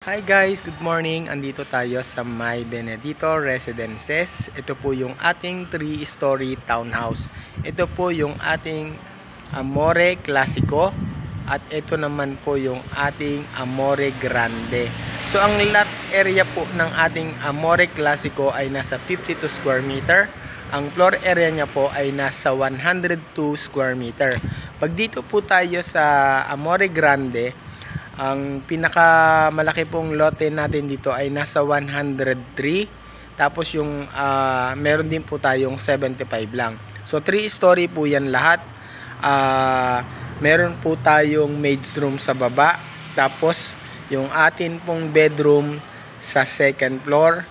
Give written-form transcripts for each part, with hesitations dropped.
Hi guys, good morning. Andito tayo sa May Benedito Residences. Ito po yung ating 3-story townhouse. Ito po yung ating Amore Classico at ito naman po yung ating Amore Grande. So ang lot area po ng ating Amore Classico ay nasa 52 square meter. Ang floor area niya po ay nasa 102 square meter. Pag dito po tayo sa Amore Grande, ang pinakamalaki pong lote natin dito ay nasa 103. Tapos yung meron din po tayong 75 lang. So 3-story po yan lahat. Meron po tayong maid's room sa baba. Tapos yung atin pong bedroom sa second floor,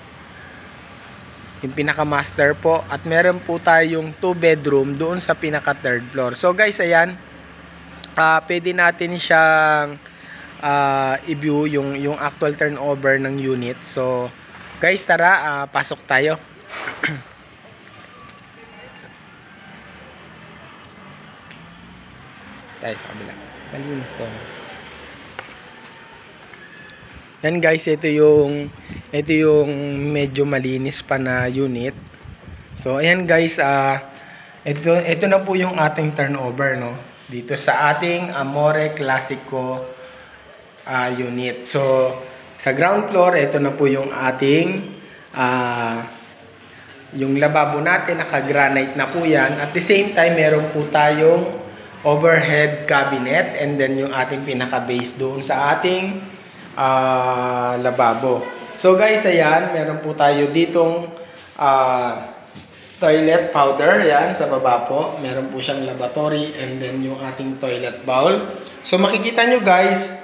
yung pinaka master po. At meron po tayong 2 bedroom doon sa pinaka third floor. So guys, ayan, pwede natin siyang i-view yung actual turnover ng unit. So guys, tara, pasok tayo. Tayo sa kabila. Malinis to. Yan guys, ito yung medyo malinis pa na unit. So ayan guys, ito na po yung ating turnover, no, dito sa ating Amore Classico unit. So sa ground floor, ito na po yung ating yung lababo natin, naka-granite na po yan. At the same time, meron po tayong overhead cabinet and then yung ating pinaka-base doon sa ating lababo. So guys, ayan, meron po tayo ditong toilet powder, yan, sa baba po. Meron po siyang lavatory and then yung ating toilet bowl. So makikita nyo guys,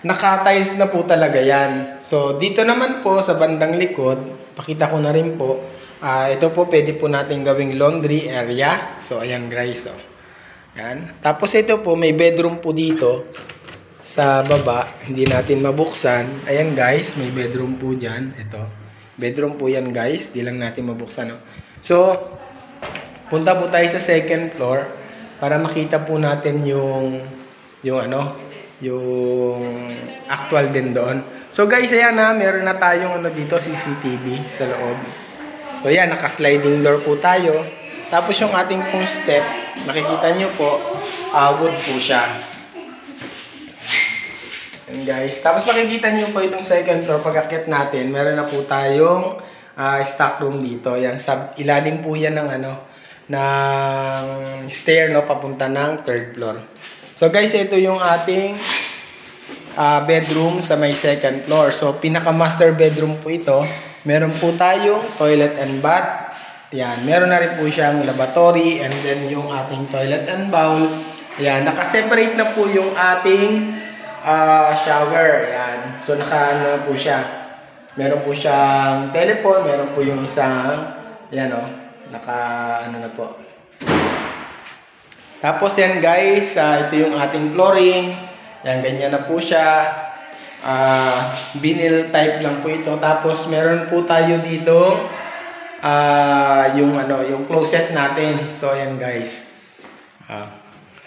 naka-tiles na po talaga yan. So dito naman po sa bandang likod, pakita ko na rin po, ito po pwede po natin gawing laundry area. So ayan guys, oh. Yan. Tapos ito po, may bedroom po dito sa baba, hindi natin mabuksan. Ayan guys, may bedroom po dyan. Ito, bedroom po yan guys, di lang natin mabuksan, oh. So punta po tayo sa second floor para makita po natin yung actual din doon. So guys, ayan na, meron na tayong dito, CCTV sa loob. So ayan, naka-sliding door po tayo. Tapos yung ating pong step, makikita nyo po, wood po siya. And guys, tapos makikita nyo po itong second floor, pag-akyat natin, meron na po tayong stock room dito. Yan, sa ilalim po yan ng ng stair, no, papunta ng third floor. So guys, ito yung ating bedroom sa may second floor. So pinaka master bedroom po ito. Meron po tayong toilet and bath. Yan, meron na rin po siyang lavatory and then yung ating toilet and bowl. Yan, naka-separate na po yung ating shower. Yan. So naka po siya. Meron po siyang telephone, meron po yung isang yan, oh, naka na po. Tapos yan guys, ito yung ating flooring. Yan, ganyan na po siya. Vinyl type lang po ito. Tapos meron po tayo dito yung closet natin. So ayan guys.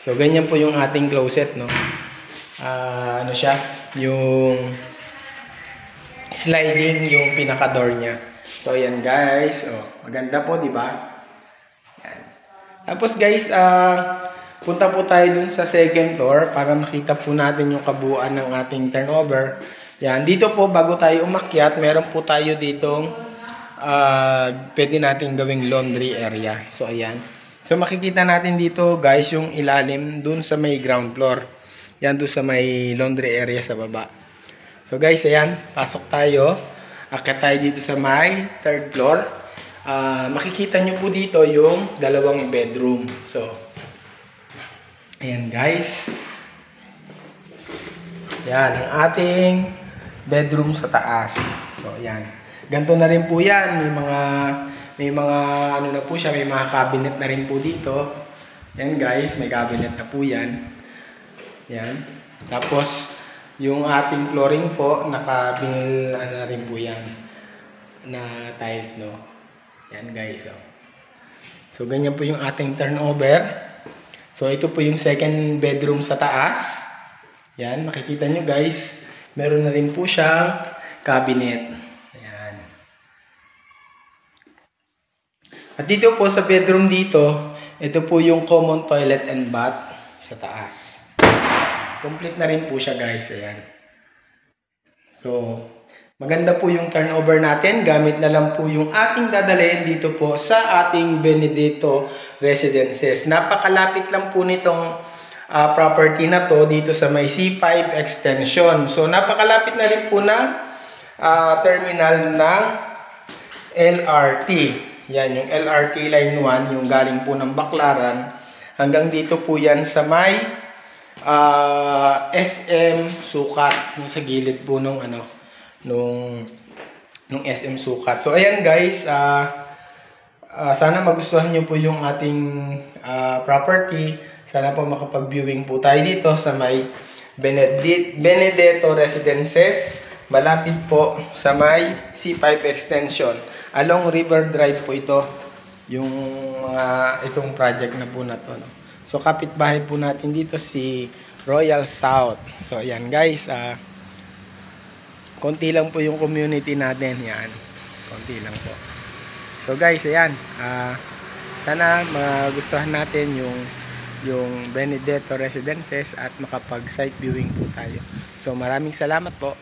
So ganyan po yung ating closet, no. Siya, yung sliding yung pinaka door niya. So ayan guys. Oh, maganda po, di ba? Tapos guys, punta po tayo dun sa second floor para makita po natin yung kabuuan ng ating turnover. Yan, dito po bago tayo umakyat, meron po tayo ditong pwede natin gawing laundry area. So ayan. So makikita natin dito guys yung ilalim dun sa may ground floor. Yan, dun sa may laundry area sa baba. So guys, ayan, pasok tayo. Akyat tayo dito sa may third floor. Makikita nyo po dito yung dalawang bedroom. So, ayan guys. Yan, ang ating bedroom sa taas. So, ayan. Ganito na rin po yan. May mga na po siya, may mga cabinet na rin po dito. Yan guys, may cabinet na po yan. Yan. Tapos, yung ating flooring po, naka-vinyl na rin po yan na tiles, no. Yan guys, oh. So ganyan po yung ating turnover. So ito po yung second bedroom sa taas. Yan, makikita nyo guys. Meron na rin po siyang cabinet. Ayan. At dito po sa bedroom dito, ito po yung common toilet and bath sa taas. Complete na rin po siya guys. Ayan. So, maganda po yung turnover natin. Gamit na lang po yung ating dadalhin dito po sa ating Benedetto Residences. Napakalapit lang po nitong property na to dito sa may C5 extension. So, napakalapit na rin po na terminal ng LRT. Yan, yung LRT Line 1, yung galing po ng Baclaran. Hanggang dito po yan sa may SM Sukat. Yung sa gilid po nung SM Sukat. So, ayan guys. Sana magustuhan nyo po yung ating property. Sana po makapag-viewing po tayo dito sa may Benedetto Residences. Malapit po sa may C5 extension. Along River Drive po ito. Yung itong project na po na to. No? So, kapitbahay po natin dito si Royal South. So, ayan guys. Konti lang po yung community natin. Yan. Konti lang po. So, guys, ayan. Sana magustuhan natin yung Benedetto Residences at makapag-site viewing po tayo. So, maraming salamat po.